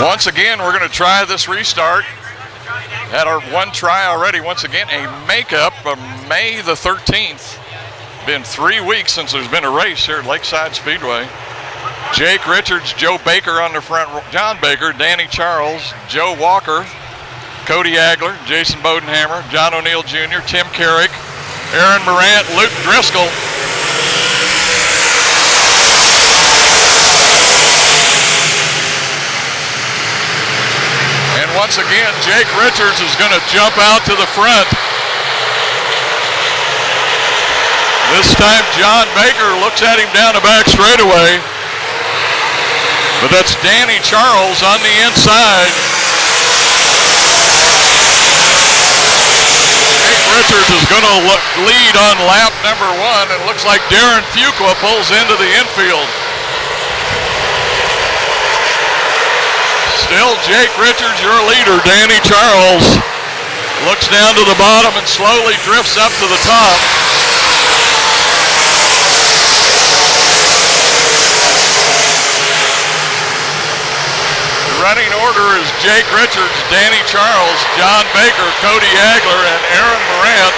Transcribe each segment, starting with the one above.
Once again, we're going to try this restart. Had our one try already. Once again, a makeup of May the 13th. Been 3 weeks since there's been a race here at Lakeside Speedway. Jake Richards, Joe Baker on the front, John Baker, Danny Charles, Joe Walker, Cody Agler, Jason Bodenhammer, John O'Neill Jr., Tim Carrick, Aaron Morant, Luke Driscoll. And once again, Jake Richards is going to jump out to the front. This time John Baker looks at him down the back straightaway. But that's Danny Charles on the inside. Jake Richards is going to lead on lap number 1. It looks like Darren Fuqua pulls into the infield. Still Jake Richards, your leader. Danny Charles looks down to the bottom and slowly drifts up to the top. Running order is Jake Richards, Danny Charles, John Baker, Cody Agler, and Aaron Morant.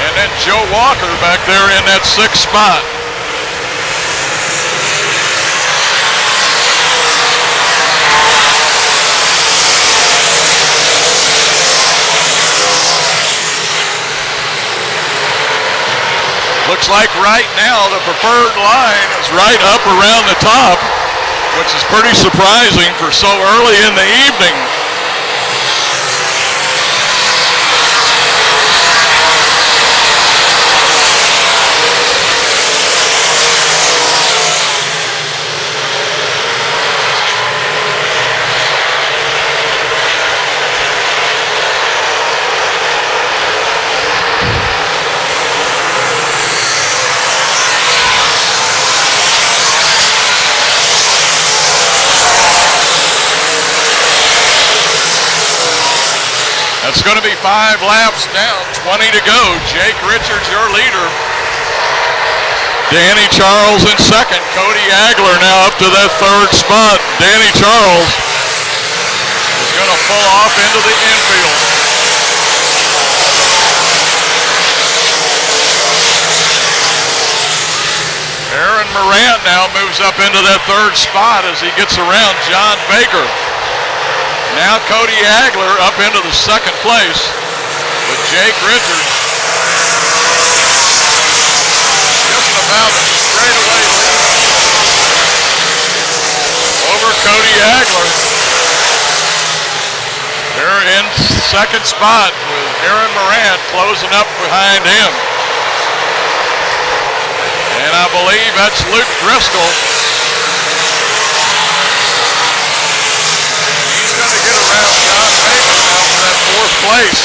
And then Joe Walker back there in that 6th spot. Looks like right now the preferred line is right up around the top, which is pretty surprising for so early in the evening. It's going to be 5 laps down, 20 to go. Jake Richards, your leader. Danny Charles in 2nd. Cody Agler now up to that 3rd spot. Danny Charles is going to pull off into the infield. Aaron Morant now moves up into that 3rd spot as he gets around John Baker. Now Cody Agler up into the 2nd place with Jake Richards just about straight away over Cody Agler. They're in 2nd spot with Aaron Morant closing up behind him. And I believe that's Luke Driscoll. Get around John Baker now for that 4th place.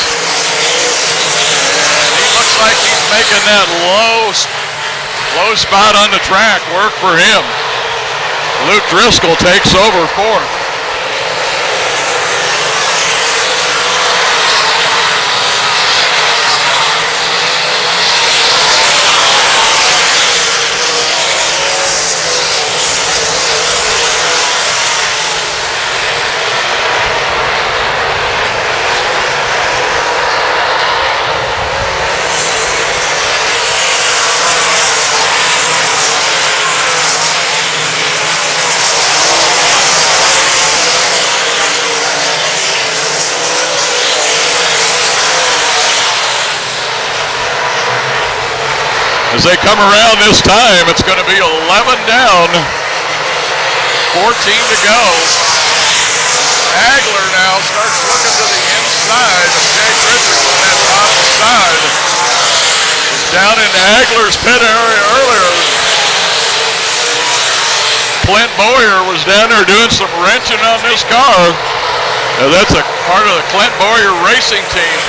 And he looks like he's making that low spot on the track work for him. Luke Driscoll takes over 4th. As they come around this time, it's going to be 11 down, 14 to go. Agler now starts looking to the inside of Jake Richards on that top side. Was down in Agler's pit area earlier. Clint Boyer was down there doing some wrenching on this car. Now that's a part of the Clint Boyer racing team.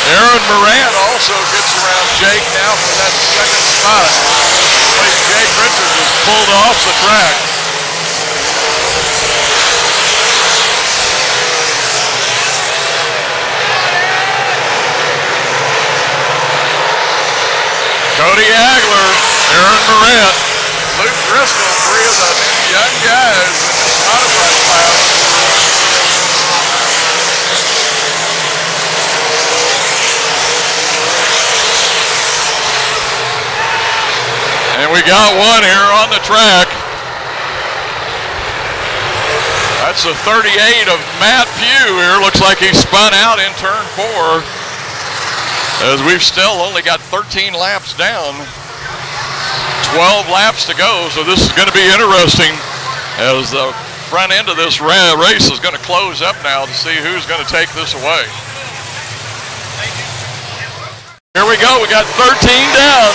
Aaron Morant also gets around Jake now for that 2nd spot. Jake Richards is pulled off the track. Cody Agler, Aaron Morant, Luke Driscoll, 3 of the young guys in this got one here on the track. That's the 38 of Matt Pugh here. Looks like he spun out in turn 4. As we've still only got 13 laps down. 12 laps to go, so this is going to be interesting as the front end of this race is going to close up now to see who's going to take this away. Here we go, we got 13 down.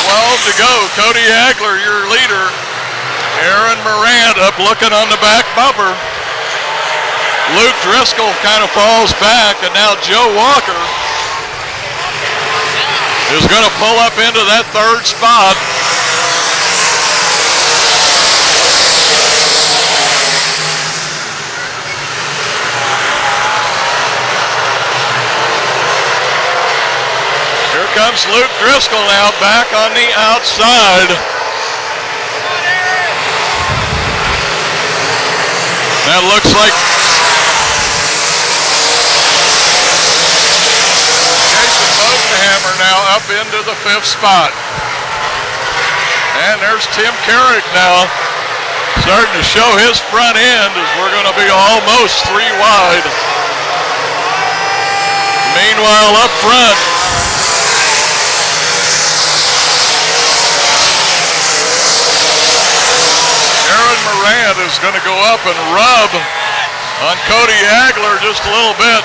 12 to go. Cody Agler, your leader. Aaron Morant up looking on the back bumper. Luke Driscoll kind of falls back, and now Joe Walker is going to pull up into that 3rd spot. Here comes Luke Driscoll now back on the outside. That looks like Hammer now up into the 5th spot. And there's Tim Carrick now starting to show his front end as we're going to be almost 3 wide. Meanwhile, up front, Aaron Morant is going to go up and rub on Cody Agler just a little bit.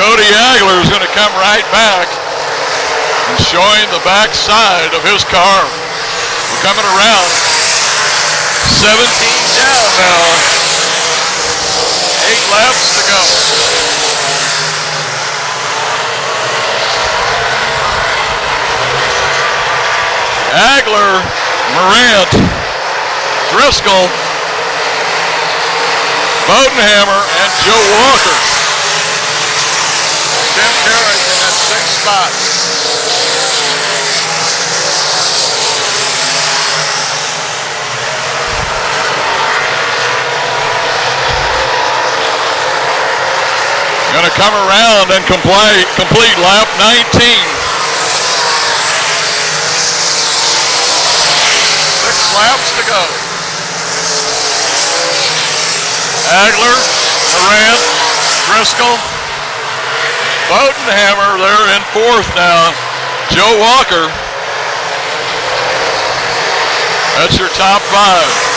Cody Agler is going to come right back and showing the back side of his car. We're coming around. 17 down now. 8 laps to go. Agler, Morant, Driscoll, Bodenhammer, and Joe Walker. Tim Carrick in that 6th spot. Going to come around and complete lap 19. 6 laps to go. Agler, Morant, Driscoll, Bodenhammer there in 4th now. Joe Walker. That's your top 5.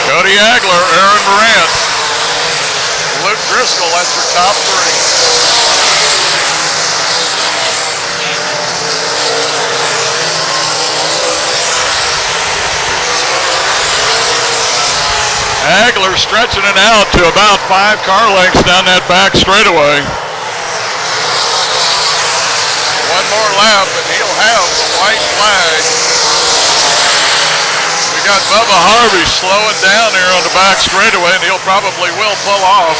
Cody Agler, Aaron Morant, Luke Driscoll, that's your top 3. Agler stretching it out to about 5 car lengths down that back straightaway. One more lap and he'll have the white flag. We got Bubba Harvey slowing down here on the back straightaway, and he'll probably will pull off.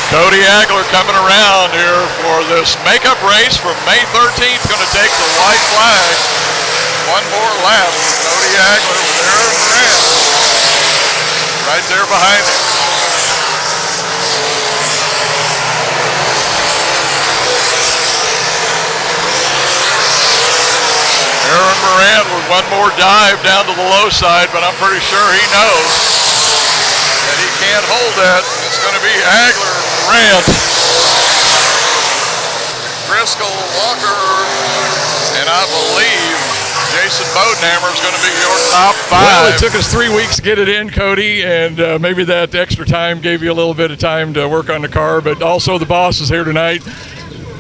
Cody Agler coming around here for this makeup race from May 13th, going to take the white flag. One more lap. Cody Agler with Aaron Morant right there behind him. Aaron Morant with one more dive down to the low side, but I'm pretty sure he knows that he can't hold that. It's going to be Agler, Morant, Driscoll, Walker, and I believe Jason Bodenhammer is going to be your top 5. Well, it took us 3 weeks to get it in, Cody, and maybe that extra time gave you a little bit of time to work on the car, but also the boss is here tonight.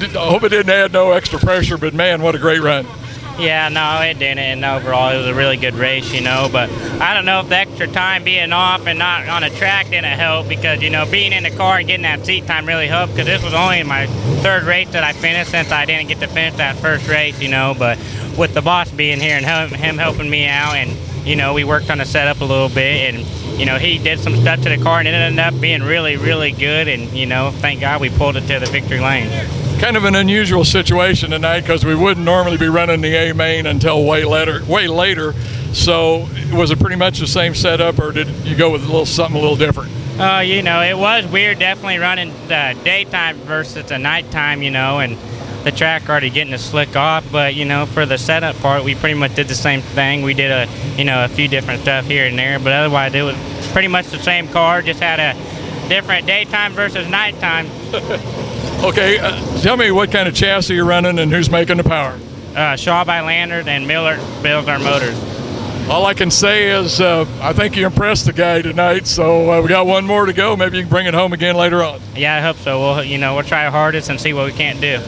I hope it didn't add no extra pressure, but man, what a great run. Yeah, no, it didn't. And overall, it was a really good race, you know. But I don't know if the extra time being off and not on a track didn't help because, you know, being in the car and getting that seat time really helped because this was only my third race that I finished since I didn't get to finish that first race, you know. But with the boss being here and him helping me out and, you know, we worked on the setup a little bit and, you know, he did some stuff to the car and it ended up being really, really good. And, you know, thank God we pulled it to the victory lane. Kind of an unusual situation tonight because we wouldn't normally be running the A-main until way later. So was it pretty much the same setup, or did you go with something a little different? You know, it was weird definitely running the daytime versus the nighttime, you know, and the track already getting the slick off. But, you know, for the setup part, we pretty much did the same thing. We did a few different stuff here and there, but otherwise it was pretty much the same car, just had a different daytime versus nighttime. Okay, tell me what kind of chassis you're running and who's making the power. Shaw by Landers and Miller builds our motors. All I can say is I think you impressed the guy tonight, so we got one more to go. Maybe you can bring it home again later on. Yeah, I hope so. We'll try our hardest and see what we can't do.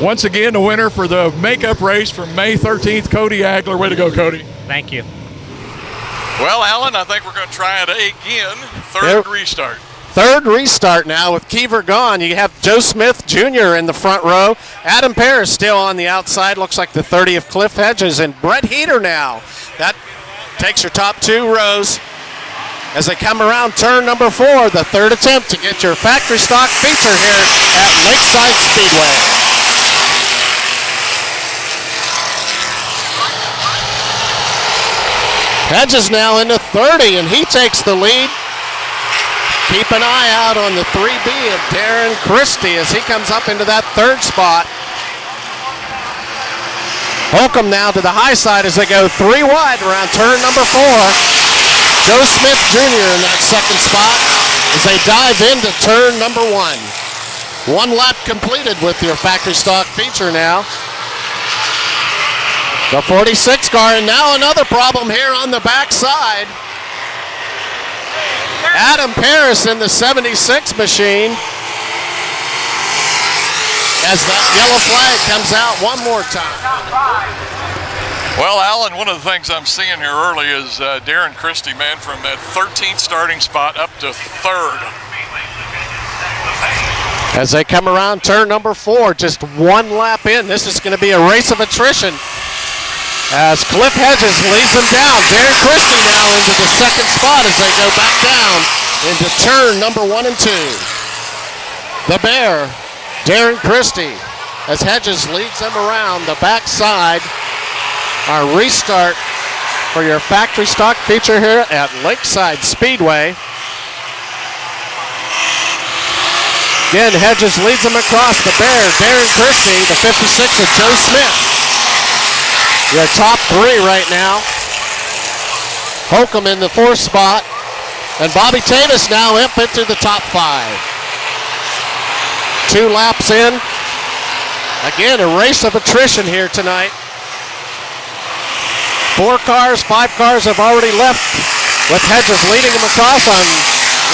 Once again, the winner for the makeup race from May 13th, Cody Agler. Way to go, Cody. Thank you. Well, Alan, I think we're going to try it again. Third restart. Third restart now with Keever gone. You have Joe Smith Jr. in the front row. Adam Paris still on the outside. Looks like the 30 of Cliff Hedges. And Brett Heater now. That takes your top two rows. As they come around turn number 4, the third attempt to get your factory stock feature here at Lakeside Speedway. Hedges now into 30, and he takes the lead. Keep an eye out on the 3B of Darren Christie as he comes up into that third spot. Holcomb now to the high side as they go 3 wide around turn number 4. Joe Smith Jr. in that second spot as they dive into turn number 1. 1 lap completed with your factory stock feature now. The 46 car, and now another problem here on the backside. Adam Paris in the 76 machine as that yellow flag comes out one more time. Well, Alan, one of the things I'm seeing here early is Darren Christie, man, from that 13th starting spot up to 3rd. As they come around turn number 4, just 1 lap in. This is going to be a race of attrition. As Cliff Hedges leads them down. Darren Christie now into the second spot as they go back down into turn number 1 and 2. The Bear, Darren Christie, as Hedges leads them around the backside. Our restart for your factory stock feature here at Lakeside Speedway. Again, Hedges leads them across. The Bear, Darren Christie, the 56 of Joe Smith. Your top 3 right now. Holcomb in the 4th spot. And Bobby Tavis now up into the top 5. 2 laps in. Again, a race of attrition here tonight. 4 cars, 5 cars have already left with Hedges leading them across on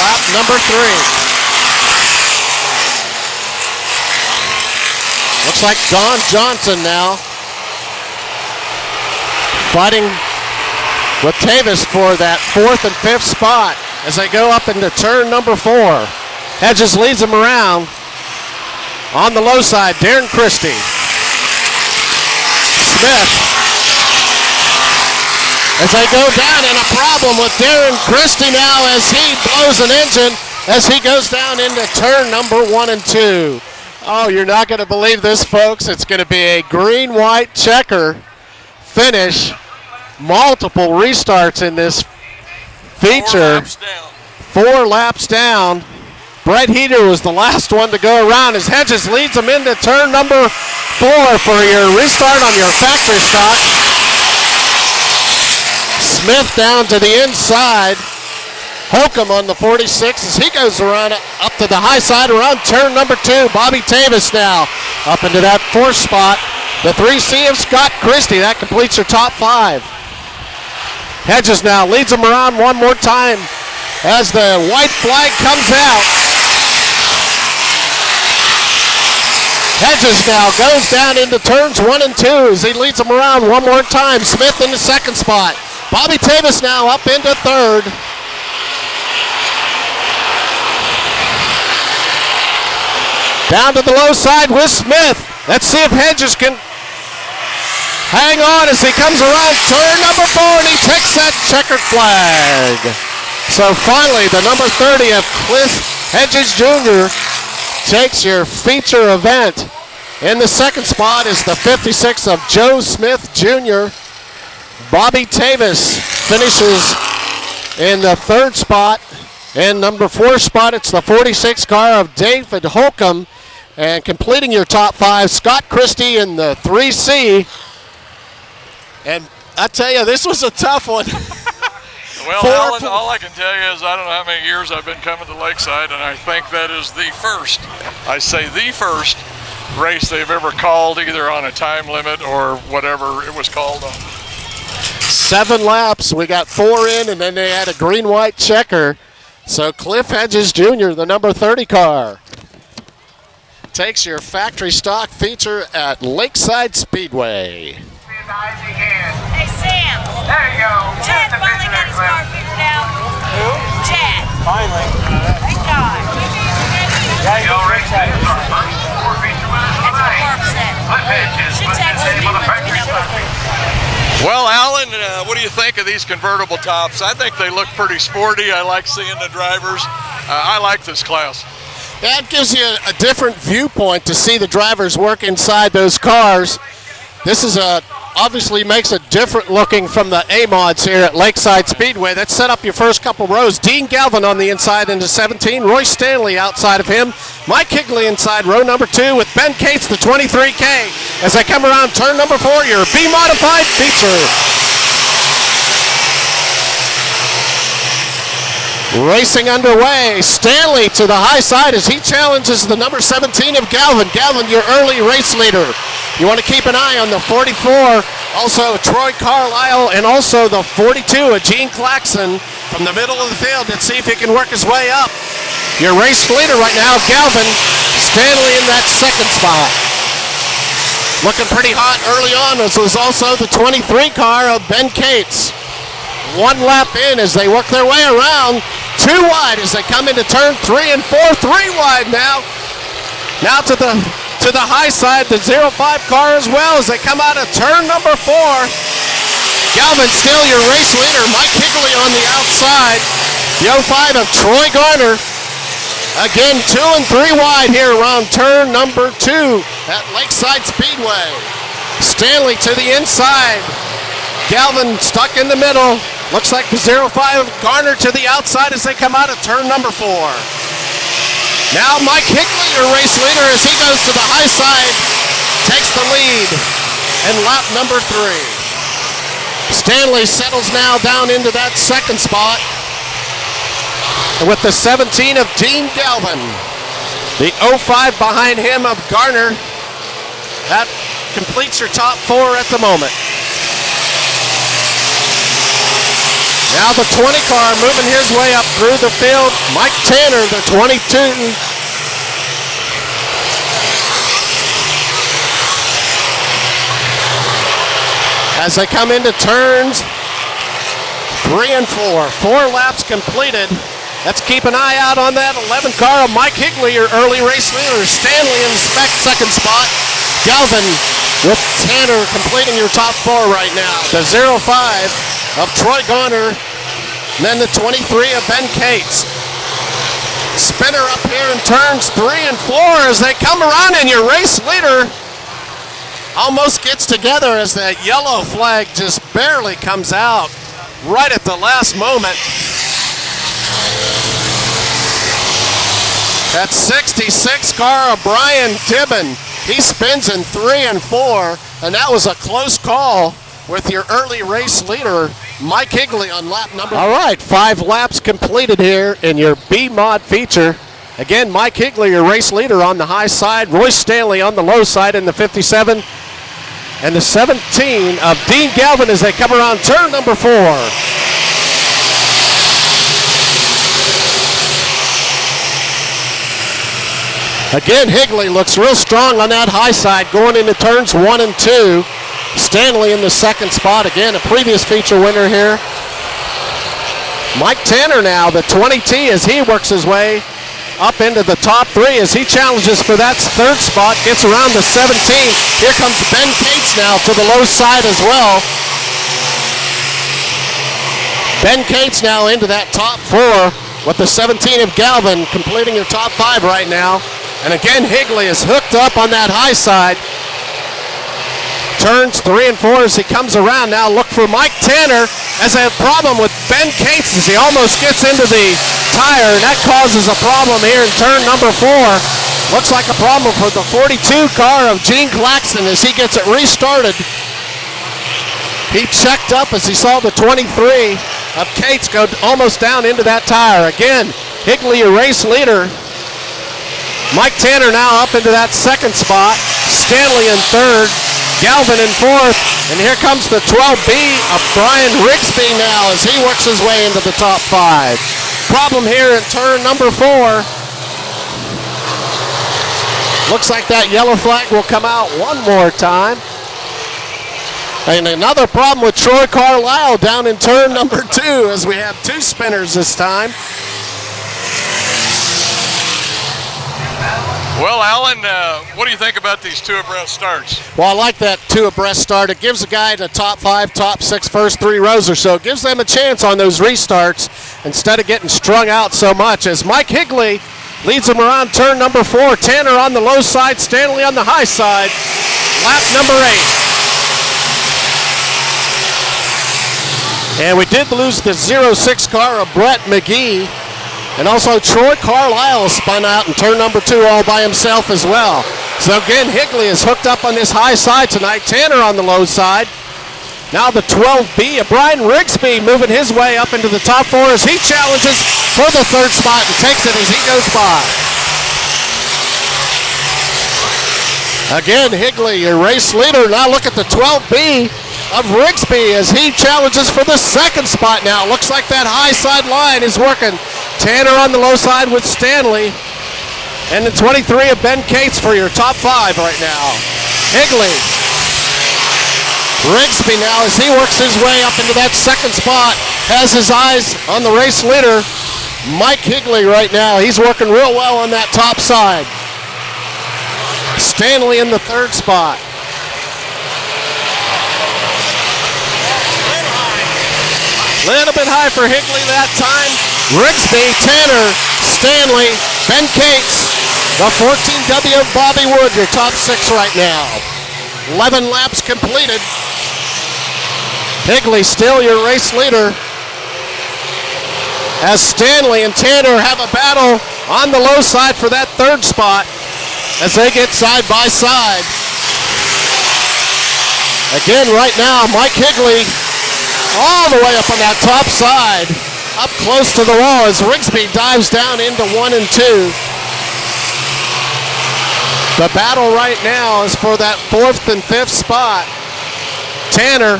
lap number 3. Looks like Don Johnson now fighting with Tavis for that 4th and 5th spot as they go up into turn number 4. Hedges leads them around. On the low side, Darren Christie. Smith. As they go down, and a problem with Darren Christie now as he blows an engine as he goes down into turn number 1 and 2. Oh, you're not going to believe this, folks. It's going to be a green-white checker finish. Multiple restarts in this feature. 4 laps down. Brett Heater was the last one to go around as Hedges leads them into turn number 4 for your restart on your factory stock. Smith down to the inside. Holcomb on the 46 as he goes around up to the high side around turn number 2. Bobby Tavis now up into that 4th spot. The 3C of Scott Christie. That completes your top 5. Hedges now leads them around one more time as the white flag comes out. Hedges now goes down into turns 1 and 2 as he leads them around one more time. Smith in the second spot. Bobby Tavis now up into third. Down to the low side with Smith. Let's see if Hedges can hang on as he comes around turn number 4 and he takes that checkered flag. So finally, the number 30 of Cliff Hedges Jr. takes your feature event. In the second spot is the 56 of Joe Smith Jr. Bobby Tavis finishes in the third spot. In number 4 spot, it's the 46 car of David Holcomb. And completing your top 5, Scott Christie in the 3C. And I tell you, this was a tough one. Well, Alan, all I can tell you is I don't know how many years I've been coming to Lakeside, and I think that is the first, I say the first, race they've ever called either on a time limit or whatever it was called on. 7 laps. We got 4 in, and then they had a green-white checker. So Cliff Hedges Jr., the number 30 car, takes your factory stock feature at Lakeside Speedway. Hey, Sam. There you go. Chad finally got his car figured out. Who? Chad. Finally. Thank God. Yeah, you go race that. That's what Barb said. She texted me and let me know. Well, Alan, what do you think of these convertible tops? I think they look pretty sporty. I like seeing the drivers. I like this class. That gives you a different viewpoint to see the drivers work inside those cars. This is obviously makes it different looking from the A-mods here at Lakeside Speedway. Let's set up your first couple rows. Dean Galvin on the inside into 17. Roy Stanley outside of him. Mike Higley inside row number 2 with Ben Cates, the 23K. As they come around turn number 4, your B-modified feature. Racing underway. Stanley to the high side as he challenges the number 17 of Galvin. Galvin, your early race leader. You want to keep an eye on the 44, also Troy Carlisle, and also the 42 of Gene Claxon from the middle of the field. Let's see if he can work his way up. Your race leader right now, Galvin. Stanley in that second spot. Looking pretty hot early on. This was also the 23 car of Ben Cates. 1 lap in as they work their way around. 2 wide as they come into turn 3 and 4. 3 wide now. Now to the high side, the 05 car as well as they come out of turn number 4. Galvin still your race leader. Mike Higley on the outside. The 05 of Troy Garner. Again, 2 and 3 wide here around turn number 2 at Lakeside Speedway. Stanley to the inside. Galvin stuck in the middle. Looks like the 05 Garner to the outside as they come out of turn number 4. Now Mike Higley, your race leader, as he goes to the high side, takes the lead in lap number 3. Stanley settles now down into that second spot with the 17 of Dean Galvin. The 05 behind him of Garner. That completes your top 4 at the moment. Now the 20 car moving his way up through the field. Mike Tanner, the 22. As they come into turns 3 and 4. 4 laps completed. Let's keep an eye out on that 11 car of Mike Higley, your early race leader. Stanley in the second spot. Galvin with Tanner completing your top 4 right now. The 05 of Troy Garner, and then the 23 of Ben Cates. Spinner up here in turns 3 and 4 as they come around, and your race leader almost gets together as that yellow flag just barely comes out right at the last moment. That 66 car of Brian Tibbin, he spins in 3 and 4, and that was a close call with your early race leader, Mike Higley, on lap number. All right, 5 laps completed here in your B-Mod feature. Again, Mike Higley, your race leader, on the high side. Roy Stanley on the low side in the 57. And the 17 of Dean Galvin as they come around turn number 4. Again, Higley looks real strong on that high side going into turns 1 and 2. Stanley in the second spot. Again, a previous feature winner here. Mike Tanner now, the 20T, as he works his way up into the top 3 as he challenges for that third spot, gets around the 17. Here comes Ben Cates now to the low side as well. Ben Cates now into that top 4 with the 17 of Galvin completing your top 5 right now. And again, Higley is hooked up on that high side. Turns 3 and 4 as he comes around. Now look for Mike Tanner as a problem with Ben Cates as he almost gets into the tire, and that causes a problem here in turn number 4. Looks like a problem for the 42 car of Gene Claxton as he gets it restarted. He checked up as he saw the 23 of Cates go almost down into that tire. Again, Higley, your race leader. Mike Tanner now up into that second spot. Stanley in third. Galvin in fourth. And here comes the 12B of Brian Rigsby now as he works his way into the top 5. Problem here in turn number 4. Looks like that yellow flag will come out one more time. And another problem with Troy Carlisle down in turn number 2 as we have 2 spinners this time. Well, Alan, what do you think about these 2 abreast starts? Well, I like that 2 abreast start. It gives a guy the top 5, top 6, first 3 rows or so. It gives them a chance on those restarts instead of getting strung out so much as Mike Higley leads them around turn number 4. Tanner on the low side, Stanley on the high side. Lap number 8. And we did lose the 06 car of Brett McGee. And also Troy Carlisle spun out in turn number 2 all by himself as well. So again, Higley is hooked up on this high side tonight. Tanner on the low side. Now the 12B of Brian Rigsby moving his way up into the top 4 as he challenges for the third spot and takes it as he goes by. Again, Higley, your race leader. Now look at the 12B of Rigsby as he challenges for the second spot now. Looks like that high side line is working. Tanner on the low side with Stanley. And the 23 of Ben Cates for your top 5 right now. Higley. Rigsby now as he works his way up into that second spot. Has his eyes on the race leader, Mike Higley right now. He's working real well on that top side. Stanley in the third spot. Little bit high for Higley that time. Rigsby, Tanner, Stanley, Ben Cates, the 14W of Bobby Wood, your top 6 right now. 11 laps completed. Higley still your race leader as Stanley and Tanner have a battle on the low side for that third spot as they get side by side. Again, right now, Mike Higley all the way up on that top side, up close to the wall as Rigsby dives down into 1 and 2. The battle right now is for that 4th and 5th spot. Tanner.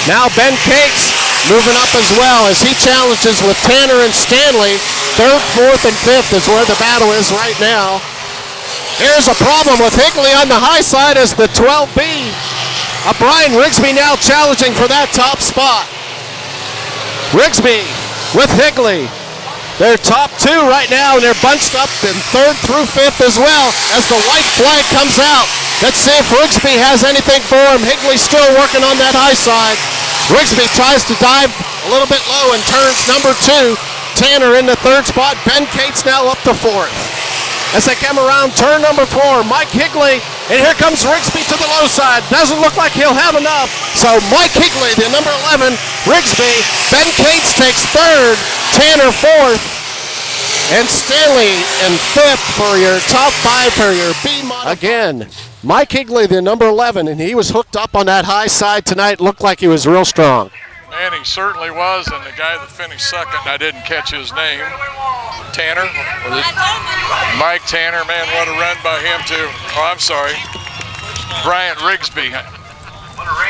Now Ben Cates moving up as well as he challenges with Tanner and Stanley. 3rd, 4th, and 5th is where the battle is right now. Here's a problem with Higley on the high side as the 12B of Brian Rigsby now challenging for that top spot. Rigsby with Higley. They're top 2 right now, and they're bunched up in 3rd through 5th as well as the white flag comes out. Let's see if Rigsby has anything for him. Higley still working on that high side. Rigsby tries to dive a little bit low in turns number 2. Tanner in the 3rd spot. Ben Cates now up to 4th. As they come around turn number 4, Mike Higley, and here comes Rigsby to the low side. Doesn't look like he'll have enough. So Mike Higley, the number 11, Rigsby, Ben Cates takes 3rd, Tanner 4th, and Stanley in 5th for your top 5 for your B model. Again, Mike Higley, the number 11, and he was hooked up on that high side tonight. Looked like he was real strong. Man, he certainly was, and the guy that finished second, I didn't catch his name. Tanner? Mike Tanner, man, what a run by him too. Oh, I'm sorry. Bryant Rigsby.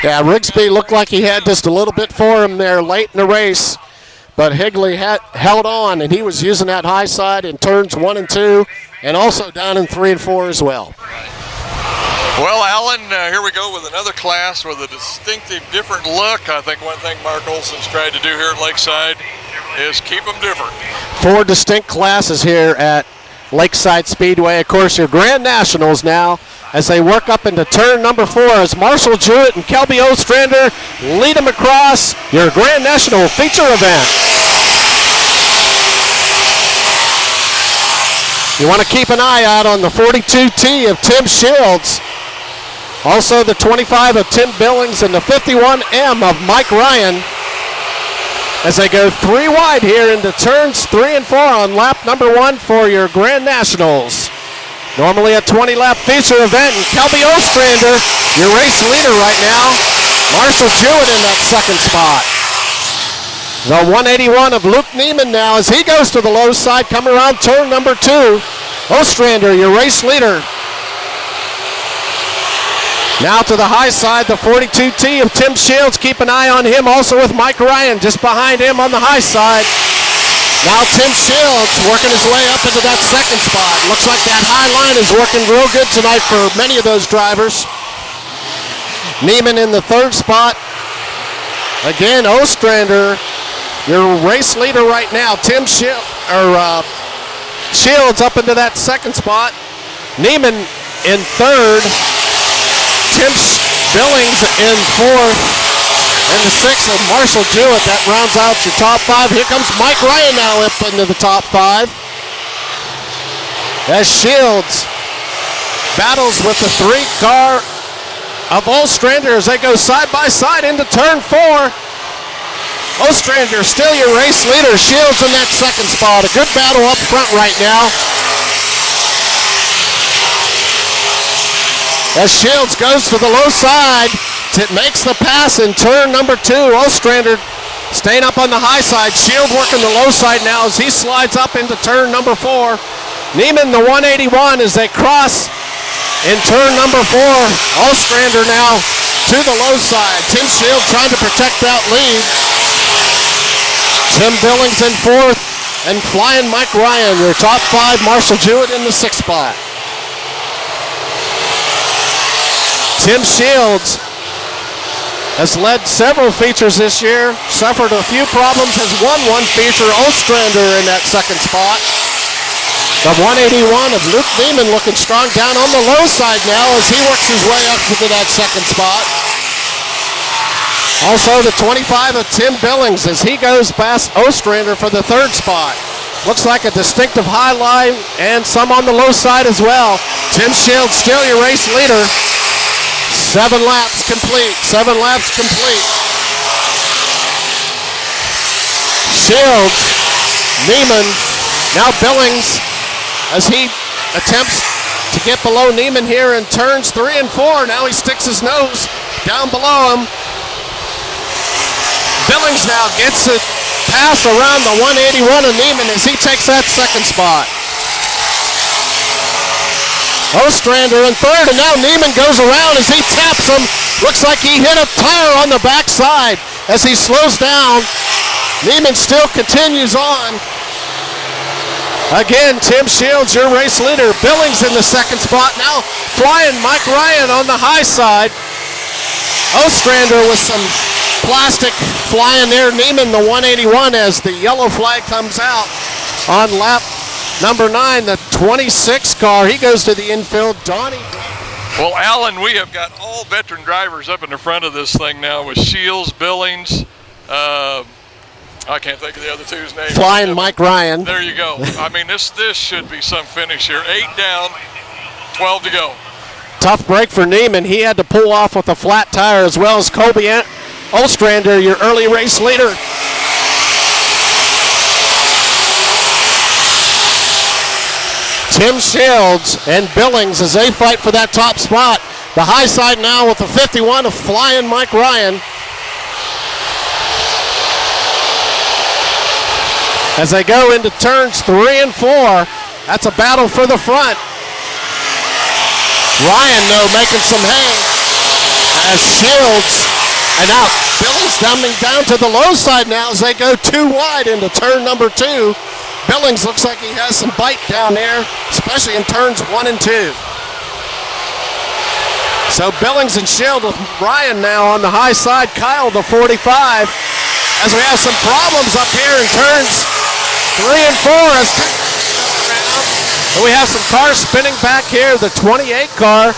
Yeah, Rigsby looked like he had just a little bit for him there late in the race. but Higley held on, and he was using that high side in turns 1 and 2, and also down in 3 and 4 as well. Well, Alan, here we go with another class with a distinctive, different look. I think one thing Mark Olson's tried to do here at Lakeside is keep them different. 4 distinct classes here at Lakeside Speedway. Of course, your Grand Nationals now as they work up into turn number 4 as Marshall Jewett and Kelby Ostrander lead them across your Grand National feature event. You want to keep an eye out on the 42T of Tim Shields. Also the 25 of Tim Billings and the 51M of Mike Ryan as they go 3 wide here into turns 3 and 4 on lap number 1 for your Grand Nationals. Normally a 20-lap feature event, and Kelby Ostrander, your race leader right now. Marshall Jewett in that second spot. The 181 of Luke Neiman now as he goes to the low side, coming around turn number 2. Ostrander, your race leader. Now to the high side, the 42T of Tim Shields. Keep an eye on him also with Mike Ryan just behind him on the high side. Now Tim Shields working his way up into that second spot. Looks like that high line is working real good tonight for many of those drivers. Neiman in the third spot. Again, Ostrander, your race leader right now. Tim Shields up into that second spot. Neiman in third. Tim Billings in fourth, and the sixth of Marshall Jewett. That rounds out your top 5. Here comes Mike Ryan now up into the top 5. As Shields battles with the 3 car of Ostrander as they go side by side into turn 4. Ostrander still your race leader. Shields in that second spot. A good battle up front right now. As Shields goes to the low side, it makes the pass in turn number 2. Ostrander staying up on the high side. Shield working the low side now as he slides up into turn number 4. Neiman, the 181, as they cross in turn number 4. Ostrander now to the low side. Tim Shield trying to protect that lead. Tim Billings in 4th, and flying Mike Ryan, your top 5. Marshall Jewett in the 6th spot. Tim Shields has led several features this year, suffered a few problems, has won 1 feature. Ostrander in that second spot. The 181 of Luke Neiman looking strong down on the low side now as he works his way up into that second spot. Also the 25 of Tim Billings as he goes past Ostrander for the 3rd spot. Looks like a distinctive high line and some on the low side as well. Tim Shields still your race leader. 7 laps complete. 7 laps complete. Shields, Neiman, now Billings as he attempts to get below Neiman here in turns 3 and 4. Now he sticks his nose down below him. Billings now gets a pass around the 181 of Neiman as he takes that second spot. Ostrander in 3rd, and now Neiman goes around as he taps him. Looks like he hit a tire on the backside as he slows down. Neiman still continues on. Again, Tim Shields, your race leader. Billings in the 2nd spot. Now flying Mike Ryan on the high side. Ostrander with some plastic flying there. Neiman, the 181, as the yellow flag comes out on lap number 9, the 26 car. He goes to the infield. Donnie. Well, Alan, we have got all veteran drivers up in the front of this thing now with Shields, Billings. I can't think of the other 2's names. Flying Mike Ryan. There you go. I mean, this should be some finish here. 8 down, 12 to go. Tough break for Neiman. He had to pull off with a flat tire, as well as Kelby Ostrander, your early race leader. Tim Shields and Billings as they fight for that top spot. The high side now with the 51 of flying Mike Ryan. As they go into turns 3 and 4, that's a battle for the front. Ryan, though, making some hay as Shields And now Billings coming down to the low side now as they go too wide into turn number 2. Billings looks like he has some bite down there, especially in turns 1 and 2. So Billings and Shield with Ryan now on the high side. Kyle, the 45. As we have some problems up here in turns 3 and 4. And we have some cars spinning back here. The 28 car.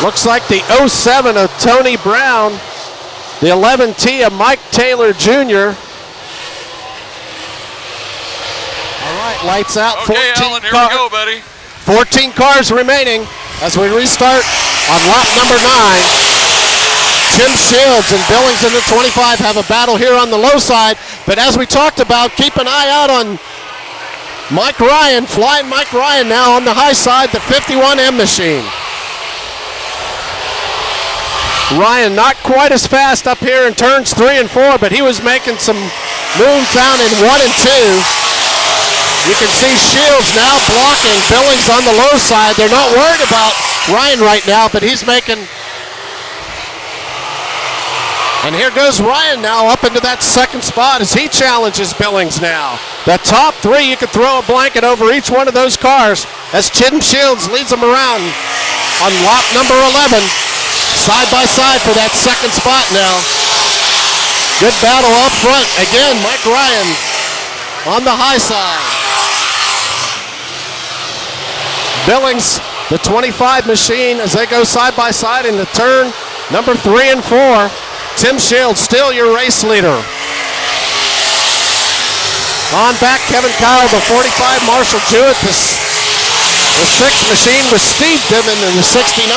Looks like the 07 of Tony Brown. The 11T of Mike Taylor Jr. All right, lights out. Okay, Alan, here we go, buddy. 14 cars remaining as we restart on lap number 9. Tim Shields and Billings in the 25 have a battle here on the low side. But as we talked about, keep an eye out on Mike Ryan, flying Mike Ryan now on the high side, the 51M machine. Ryan not quite as fast up here in turns 3 and 4, but he was making some moves down in 1 and 2. You can see Shields now blocking Billings on the low side. They're not worried about Ryan right now, but he's making... And here goes Ryan now up into that second spot as he challenges Billings now. The top 3, you could throw a blanket over each one of those cars as Tim Shields leads them around on lap number 11. Side by side for that second spot now. Good battle up front. Again, Mike Ryan on the high side. Billings, the 25 machine, as they go side by side in the turn number 3 and 4. Tim Shields still your race leader. On back, Kevin Kyle, the 45, Marshall Jewett, the 6 machine with Steve Dimon in the 69.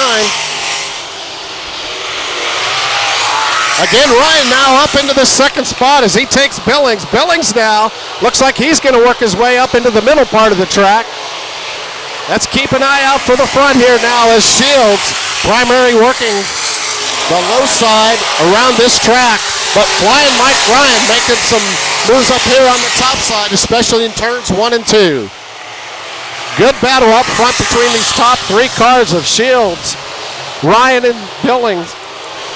Again, Ryan now up into the second spot as he takes Billings. Billings now looks like he's going to work his way up into the middle part of the track. Let's keep an eye out for the front here now as Shields primary working the low side around this track, but flying Mike Ryan making some moves up here on the top side, especially in turns 1 and 2. Good battle up front between these top 3 cars of Shields, Ryan and Billings.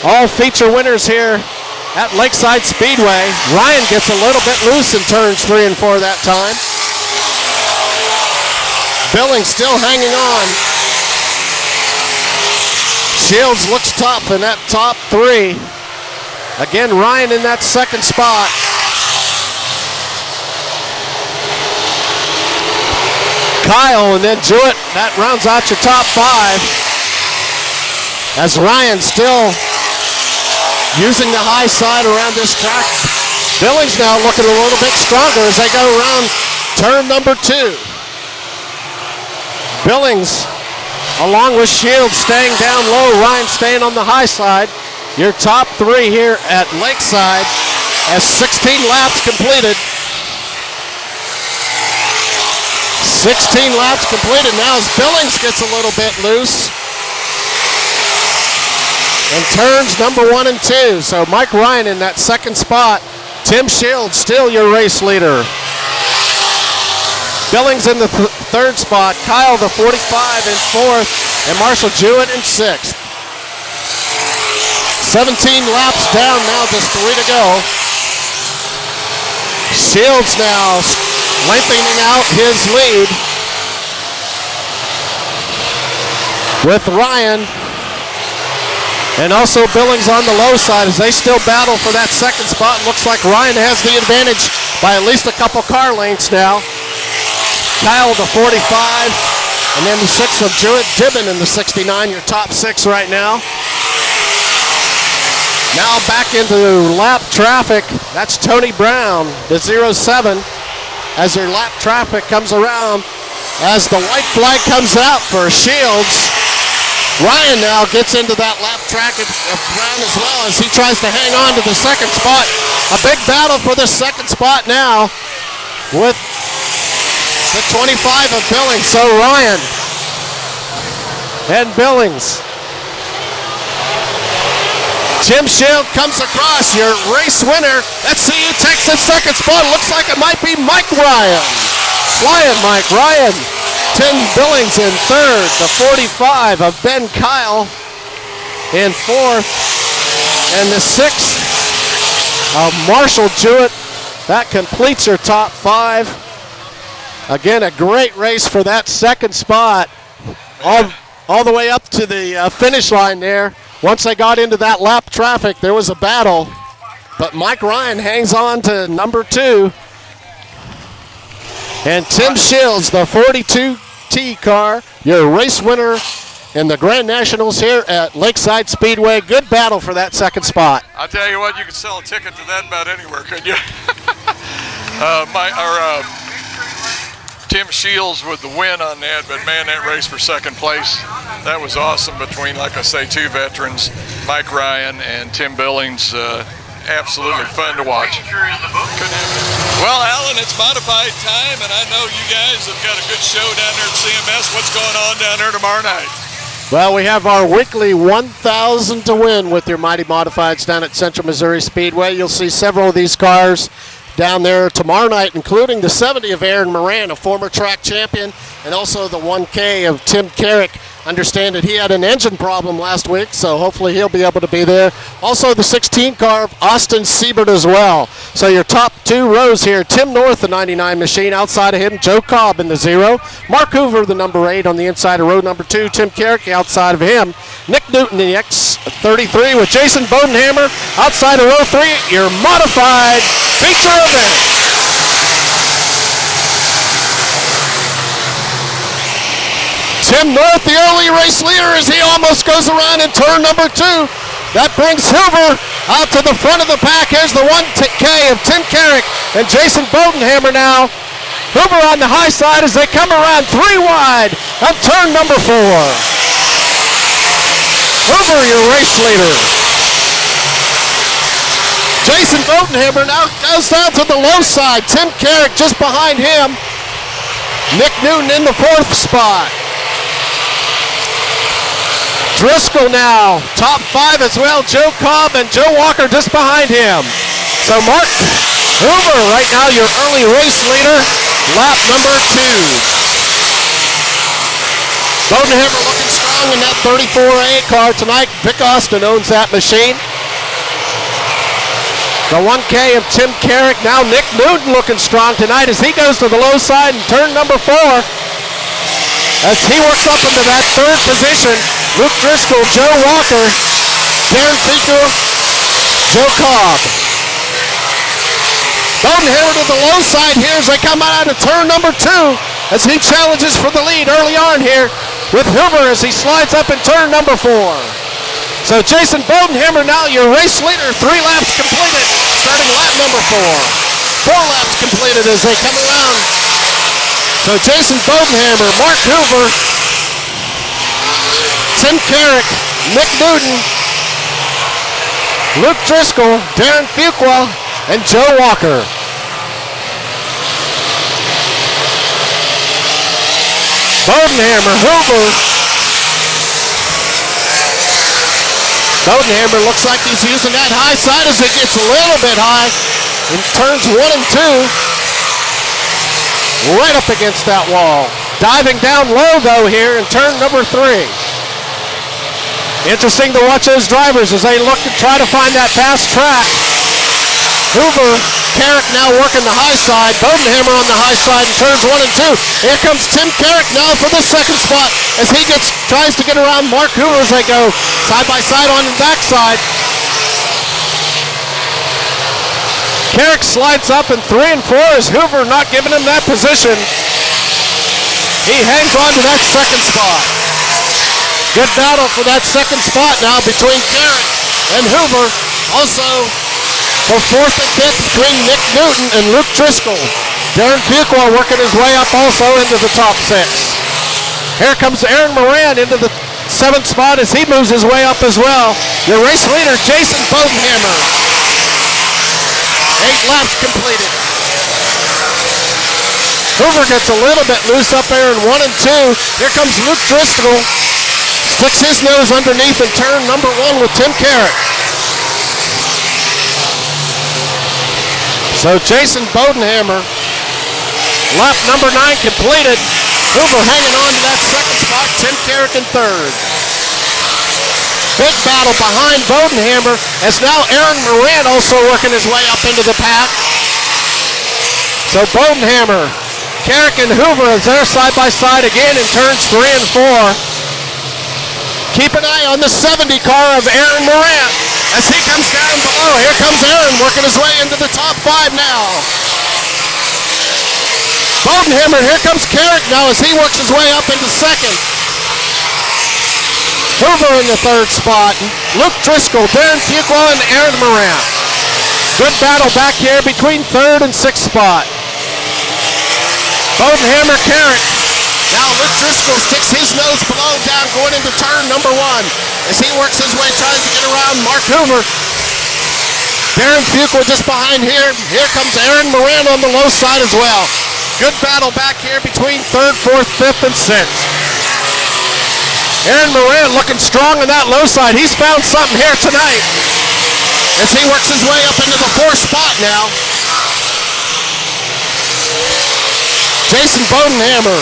All feature winners here at Lakeside Speedway. Ryan gets a little bit loose in turns 3 and 4 that time. Billings still hanging on. Shields looks tough in that top 3. Again, Ryan in that second spot. Kyle and then Jewett, that rounds out your top 5. As Ryan still using the high side around this track. Billings now looking a little bit stronger as they go around turn number 2. Billings, along with Shields, staying down low. Ryan staying on the high side. Your top 3 here at Lakeside as 16 laps completed. 16 laps completed now as Billings gets a little bit loose in turns number 1 and 2. So Mike Ryan in that second spot. Tim Shields still your race leader. Billings in the third spot. Kyle the 45 in 4th. And Marshall Jewett in 6th. 17 laps down now, just 3 to go. Shields now lengthening out his lead with Ryan. And also Billings on the low side as they still battle for that second spot. Looks like Ryan has the advantage by at least a couple car lengths now. Kyle the 45, and then the 6 of Jewett Dibbin in the 69, your top 6 right now. Now back into lap traffic. That's Tony Brown, the 07, as their lap traffic comes around. As the white flag comes out for Shields, Ryan now gets into that lap track of Brown as well as he tries to hang on to the second spot. A big battle for the second spot now with the 25 of Billings. So Ryan and Billings. Tim Shield comes across, your race winner. Let's see who takes the second spot. Looks like it might be Mike Ryan. Flying Mike Ryan. Tim Billings in 3rd. The 45 of Ben Kyle in fourth. And the sixth of Marshall Jewett. That completes your top 5. Again, a great race for that second spot. All the way up to the finish line there. Once they got into that lap traffic, there was a battle. But Mike Ryan hangs on to number 2. And Tim Shields, the 42T car, your race winner in the Grand Nationals here at Lakeside Speedway. Good battle for that second spot. I'll tell you what, you could sell a ticket to that about anywhere, couldn't you? Tim Shields with the win on that, but man, that race for second place, that was awesome between, like I say, 2 veterans, Mike Ryan and Tim Billings. Absolutely fun to watch. Well, Alan, it's modified time, and I know you guys have got a good show down there at CMS. What's going on down there tomorrow night? Well, we have our weekly 1,000 to win with your Mighty Modifieds down at Central Missouri Speedway. You'll see several of these cars down there tomorrow night, including the 70 of Aaron Moran, a former track champion, and also the 1K of Tim Carrick. Understand that he had an engine problem last week, so hopefully he'll be able to be there. Also the 16 car of Austin Siebert as well. So your top 2 rows here, Tim North, the 99 machine. Outside of him, Joe Cobb in the 0. Mark Hoover, the number 8 on the inside of row number 2. Tim Carrick outside of him. Nick Newton, the X33 with Jason Bodenhammer. Outside of row 3, your modified feature event. Tim North, the early race leader, as he almost goes around in turn number 2. That brings Hoover out to the front of the pack. Here's the 1K of Tim Carrick and Jason Bodenhammer now. Hoover on the high side as they come around 3 wide of turn number 4. Hoover, your race leader. Jason Bodenhammer now goes down to the low side. Tim Carrick just behind him. Nick Newton in the 4th spot. Driscoll now, top 5 as well. Joe Cobb and Joe Walker just behind him. So Mark Hoover right now your early race leader, lap number 2. Bodenhammer looking strong in that 34A car tonight. Vic Austin owns that machine. The 1K of Tim Carrick, now Nick Newton looking strong tonight as he goes to the low side in turn number 4. As he works up into that 3rd position, Luke Driscoll, Joe Walker, Darren Feaker, Joe Cobb. Bodenhammer to the low side here as they come out of turn number 2 as he challenges for the lead early on here with Hoover as he slides up in turn number 4. So Jason Bodenhammer now your race leader, 3 laps completed, starting lap number 4. 4 laps completed as they come around. So Jason Bodenhammer, Mark Hoover, Tim Carrick, Nick Newton, Luke Driscoll, Darren Fuqua, and Joe Walker. Bodenhammer, Hoover. Bodenhammer looks like he's using that high side as it gets a little bit high in turns 1 and 2. Right up against that wall. Diving down low though here in turn number 3. Interesting to watch those drivers as they look to try to find that fast track. Hoover, Carrick now working the high side. Bodenhammer on the high side in turns 1 and 2. Here comes Tim Carrick now for the 2nd spot as he tries to get around Mark Hoover as they go side by side on the backside. Carrick slides up in 3 and 4 as Hoover not giving him that position. He hangs on to that 2nd spot. Good battle for that 2nd spot now between Carrick and Hoover. Also for 4th and 5th between Nick Newton and Luke Driscoll. Darren Fuqua working his way up also into the top 6. Here comes Aaron Moran into the 7th spot as he moves his way up as well. Your race leader, Jason Bodenhammer. 8 laps completed. Hoover gets a little bit loose up there in 1 and 2. Here comes Luke Driscoll. Sticks his nose underneath in turn number 1 with Tim Carrick. So Jason Bodenhammer, lap number 9 completed. Hoover hanging on to that 2nd spot, Tim Carrick in 3rd. Big battle behind Bodenhammer as now Aaron Moran also working his way up into the pack. So Bodenhammer, Carrick, and Hoover is there side by side again in turns 3 and 4. Keep an eye on the 70 car of Aaron Moran as he comes down below. Here comes Aaron working his way into the top 5 now. Bodenhammer, here comes Carrick now as he works his way up into second. Hoover in the 3rd spot. Luke Driscoll, Darren Fuqua, and Aaron Moran. Good battle back here between 3rd and 6th spot. Bodenhammer, Carrick. Now Luke Driscoll sticks his nose below down going into turn number 1 as he works his way, tries to get around Mark Hoover. Darren Fuqua just behind here. Here comes Aaron Moran on the low side as well. Good battle back here between 3rd, 4th, 5th, and 6th. Aaron Moran looking strong on that low side. He's found something here tonight as he works his way up into the 4th spot now. Jason Bodenhammer,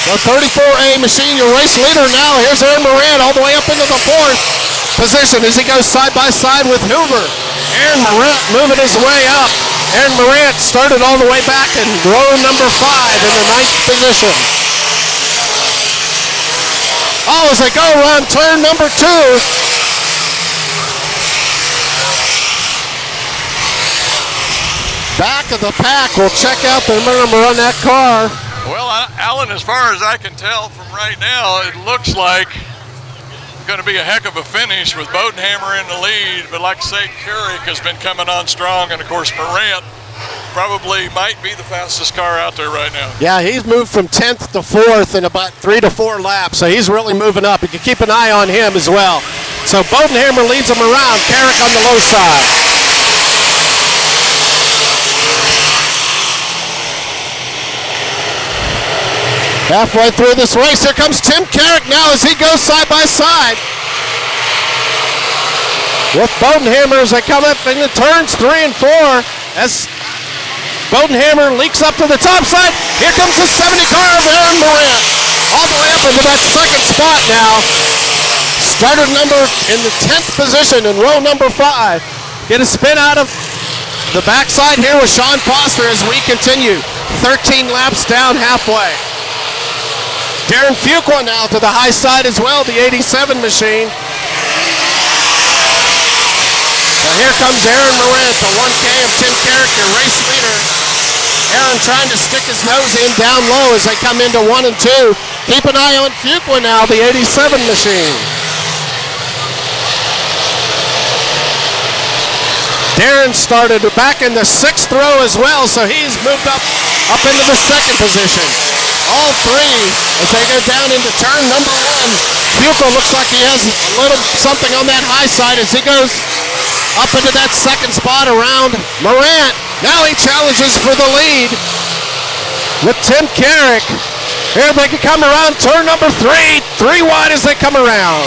the 34A machine, your race leader now. Here's Aaron Moran all the way up into the 4th position as he goes side by side with Hoover. Aaron Moran moving his way up. Aaron Moran started all the way back in row number 5 in the 9th position. Oh, as they go around turn number 2. Back of the pack, we'll check out the number on that car. Well, Alan, as far as I can tell from right now, it looks like going to be a heck of a finish with Bodenhammer in the lead. But like I say, Carrick has been coming on strong, and of course Morant probably might be the fastest car out there right now. Yeah, he's moved from 10th to 4th in about 3 to 4 laps, so he's really moving up. You can keep an eye on him as well. So Bodenhammer leads him around, Carrick on the low side. Halfway through this race, here comes Tim Carrick now as he goes side by side with Bodenhammer as they come up in the turns 3 and 4 as Bodenhammer leaks up to the top side. Here comes the 70 car of Aaron Moran all the way up into that 2nd spot now. Starter number in the 10th position in row number 5. Get a spin out of the backside here with Sean Foster as we continue 13 laps down halfway. Darren Fuqua now to the high side as well, the 87 machine. So here comes Aaron Moran, the 1K of Tim Carrick, your race leader. Aaron trying to stick his nose in down low as they come into 1 and 2. Keep an eye on Fuqua now, the 87 machine. Darren started back in the 6th row as well, so he's moved up into the 2nd position. All 3 as they go down into turn number 1. Fuqua looks like he has a little something on that high side as he goes up into that 2nd spot around Morant. Now he challenges for the lead with Tim Carrick. Here they can come around turn number 3. 3 wide as they come around.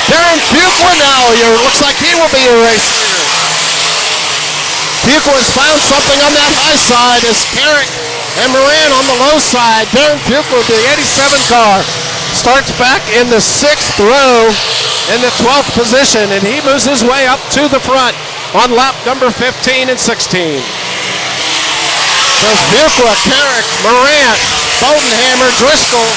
Darren Fuqua now, looks like he will be a race leader. Fuqua has found something on that high side as Carrick and Moran on the low side. Darren Fuqua, the 87 car, starts back in the 6th row in the 12th position, and he moves his way up to the front on lap number 15 and 16. So Fuqua, Carrick, Moran, Bodenhammer, Driscoll.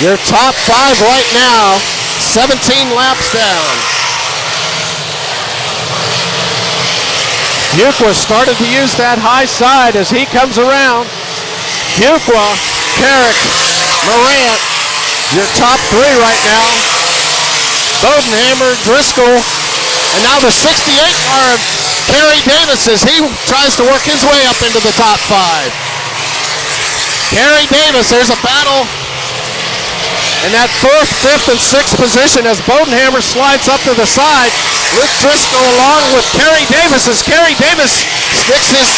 Your top 5 right now, 17 laps down. Fuqua started to use that high side as he comes around. Fuqua, Carrick, Morant, your top 3 right now. Bodenhammer, Driscoll, and now the 68 car of Kerry Davis as he tries to work his way up into the top 5. Kerry Davis, there's a battle in that 4th, 5th, and 6th position as Bodenhammer slides up to the side. Luke Driscoll along with Kerry Davis as Kerry Davis sticks his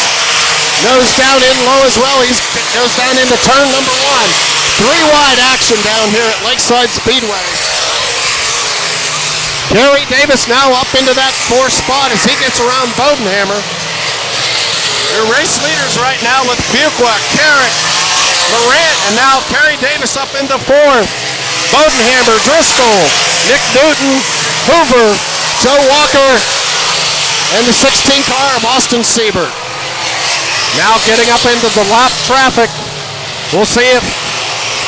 nose down in low as well. He goes down into turn number 1. 3 wide action down here at Lakeside Speedway. Kerry Davis now up into that 4th spot as he gets around Bodenhammer. Your race leaders right now with Fuqua, Carrick, Morant, and now Kerry Davis up into fourth. Bodenhammer, Driscoll, Nick Newton, Hoover, Joe Walker, and the 16 car of Austin Siebert. Now getting up into the lap traffic. We'll see if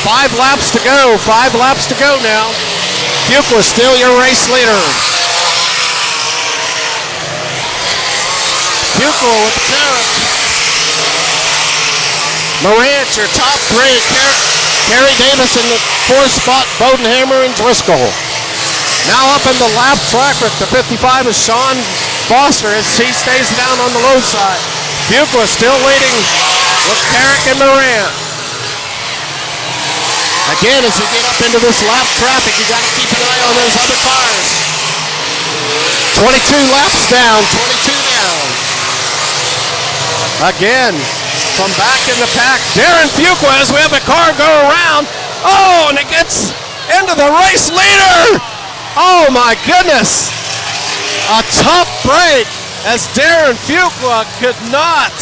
5 laps to go. 5 laps to go now. Fuqua still your race leader. Fuqua with the carrot. Morant, your top 3. Kerry Davis in the 4th spot. Bodenhammer and Driscoll. Now up in the lap traffic. The 55 is Sean Foster as he stays down on the low side. Fuqua still leading with Carrick and Morant. Again, as you get up into this lap traffic, you got to keep an eye on those other cars. 22 laps down, 22 down. Again, from back in the pack, Darren Fuqua as we have the car go around. Oh, and it gets into the race leader. Oh my goodness. A tough break as Darren Fuqua could not.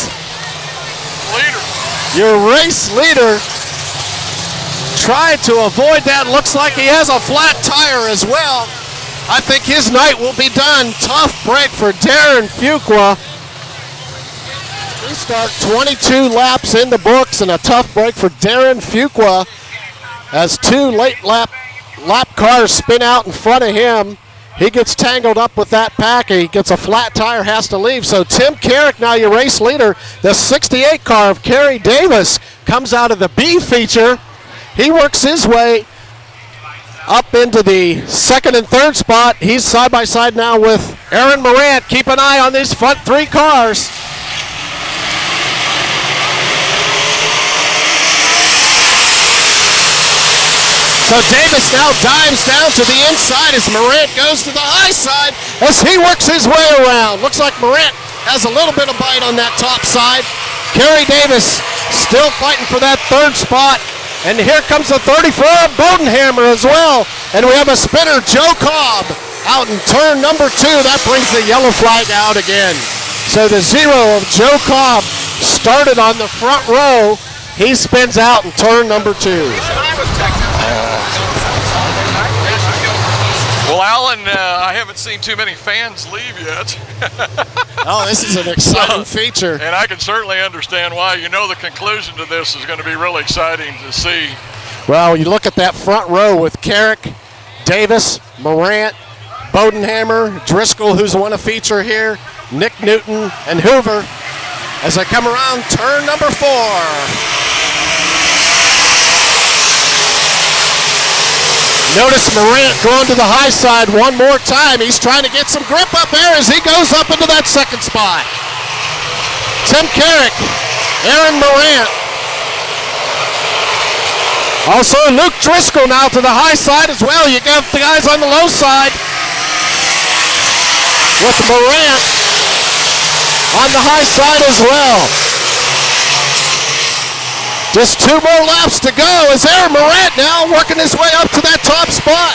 Your race leader tried to avoid that. Looks like he has a flat tire as well. I think his night will be done. Tough break for Darren Fuqua. We start 22 laps in the books and a tough break for Darren Fuqua as 2 late lap cars spin out in front of him. He gets tangled up with that pack. He gets a flat tire, has to leave. So Tim Carrick, now your race leader. The 68 car of Kerry Davis comes out of the B feature. He works his way up into the 2nd and 3rd spot. He's side by side now with Aaron Morant. Keep an eye on these front 3 cars. So Davis now dives down to the inside as Morant goes to the high side as he works his way around. Looks like Morant has a little bit of bite on that top side. Kerry Davis still fighting for that 3rd spot. And here comes the 34 Bodenhammer as well. And we have a spinner, Joe Cobb, out in turn number 2. That brings the yellow flag out again. So the 0 of Joe Cobb started on the front row. He spins out in turn number 2. Well, Alan, I haven't seen too many fans leave yet. Oh, this is an exciting feature. And I can certainly understand why. You know the conclusion to this is going to be really exciting to see. Well, you look at that front row with Carrick, Davis, Morant, Bodenhammer, Driscoll, who's won a feature here, Nick Newton, and Hoover as they come around turn number 4. Notice Morant going to the high side one more time. He's trying to get some grip up there as he goes up into that 2nd spot. Tim Carrick, Aaron Morant. Also Luke Driscoll now to the high side as well. You got the guys on the low side with Morant on the high side as well. Just 2 more laps to go as Aaron Morant now working his way up to that top spot.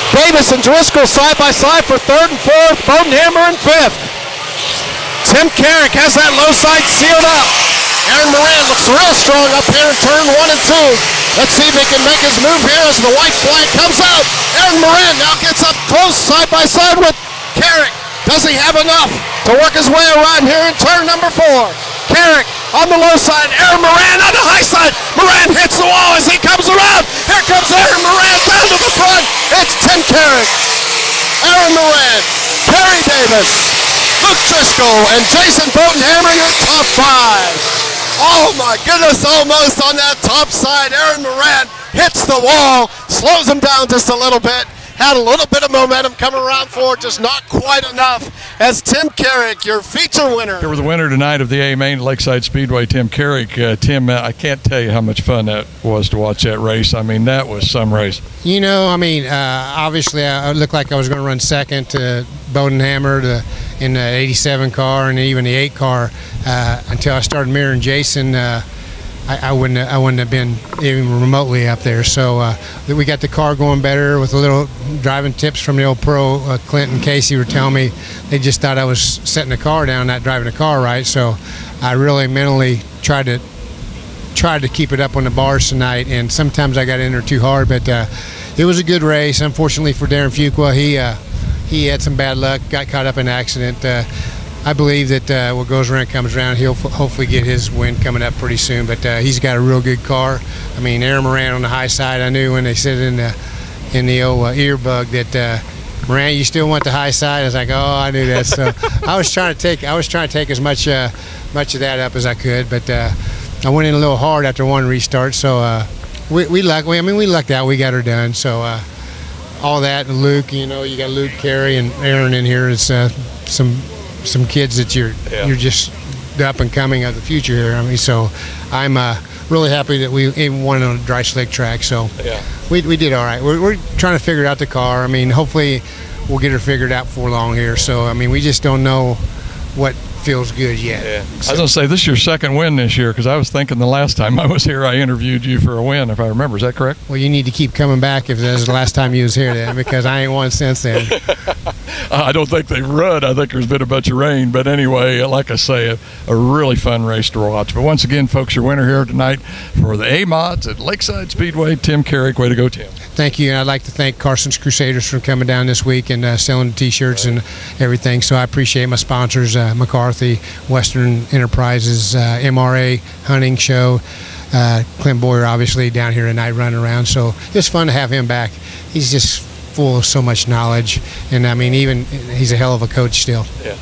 Davis and Driscoll side by side for 3rd and 4th, Bodenhammer in 5th. Tim Carrick has that low side sealed up. Aaron Morant looks real strong up here in turn 1 and 2. Let's see if he can make his move here as the white flag comes out. Aaron Morant now gets up close side by side with Carrick. Does he have enough to work his way around here in turn number 4? Carrick on the low side, Aaron Morant on the high side. Morant hits the wall as he comes around. Here comes Aaron Morant down to the front. It's Tim Carrick, Aaron Morant, Kerry Davis, Luke Driscoll, and Jason Bodenhammer, your top 5. Oh my goodness, almost on that top side. Aaron Morant hits the wall, slows him down just a little bit. Had a little bit of momentum coming around forward, just not quite enough as Tim Carrick, your feature winner. Here with the winner tonight of the A-Main Lakeside Speedway, Tim Carrick. Tim, I can't tell you how much fun that was to watch that race. I mean, that was some race. You know, I mean, obviously I looked like I was going to run 2nd to Bodenhammer in the 87 car and even the 8 car until I started mirroring Jason. I wouldn't have been even remotely up there. So we got the car going better with a little driving tips from the old pro. Clint and Casey were telling me they just thought I was setting the car down, not driving the car right. So I really mentally tried to tried to keep it up on the bars tonight, and sometimes I got in there too hard, but it was a good race. Unfortunately for Darren Fuqua, he had some bad luck, got caught up in an accident. I believe that what goes around comes around. He'll hopefully get his win coming up pretty soon, but he's got a real good car. I mean, Aaron Moran on the high side, I knew when they said in the old earbug that Moran, you still want the high side. I was like, oh, I knew that. So I was trying to take as much of that up as I could, but I went in a little hard after one restart. So we lucked out. We got her done. So all that, and Luke, you got Luke, Carey, and Aaron in here is some kids that you're just the up and coming of the future here. I mean, so I'm really happy that we even won on a dry slick track. So we did all right. We're trying to figure out the car. I mean, hopefully we'll get her figured out before long here. So I mean, we just don't know what feels good yet. Yeah. I was gonna say, this is your second win this year, because I was thinking the last time I was here I interviewed you for a win, if I remember. Is that correct? Well, you need to keep coming back if this is the last time you was here then, because I ain't won since then. I don't think they've run. I think there's been a bunch of rain. But anyway, like I say, a really fun race to watch. But once again, folks, your winner here tonight for the A-Mods at Lakeside Speedway, Tim Carrick. Way to go, Tim. Thank you. And I'd like to thank Carson's Crusaders for coming down this week and selling the T-shirts and everything. So I appreciate my sponsors, McCarthy, Western Enterprises, MRA Hunting Show, Clint Boyer, obviously, down here tonight running around. So it's fun to have him back. He's just full of so much knowledge, and I mean, even he's a hell of a coach still. Yeah.